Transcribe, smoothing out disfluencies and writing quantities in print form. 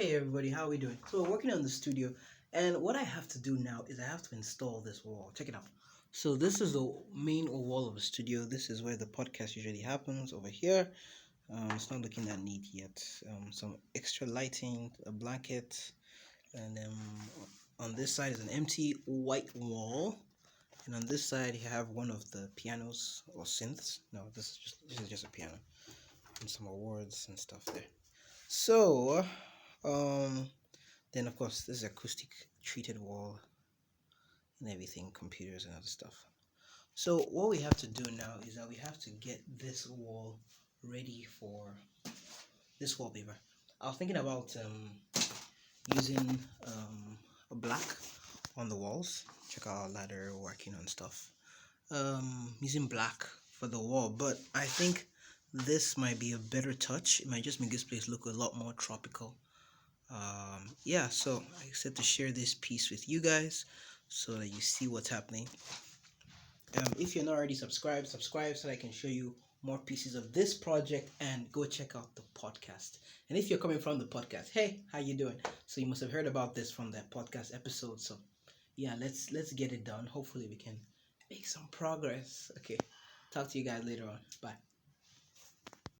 Hey everybody, how are we doing? So we're working on the studio, and what I have to do now is I have to install this wall. Check it out. So this is the main wall of the studio. This is where the podcast usually happens over here. It's not looking that neat yet. Some extra lighting, a blanket, and on this side is an empty white wall. And on this side you have one of the pianos or synths. No, this is just a piano and some awards and stuff there. So, um, then of course this is acoustic treated wall and everything, computers and other stuff. So what we have to do now is that we have to get this wall ready for this wallpaper. I was thinking about using a black on the walls. Check out our ladder working on stuff. Using black for the wall, but I think this might be a better touch. It might just make this place look a lot more tropical. Yeah, so I said to share this piece with you guys so that you see what's happening. If you're not already subscribed, subscribe so that I can show you more pieces of this project, and go check out the podcast. And if you're coming from the podcast, hey, how you doing? So you must have heard about this from that podcast episode. So yeah, let's get it done. Hopefully we can make some progress. Okay, talk to you guys later on. Bye.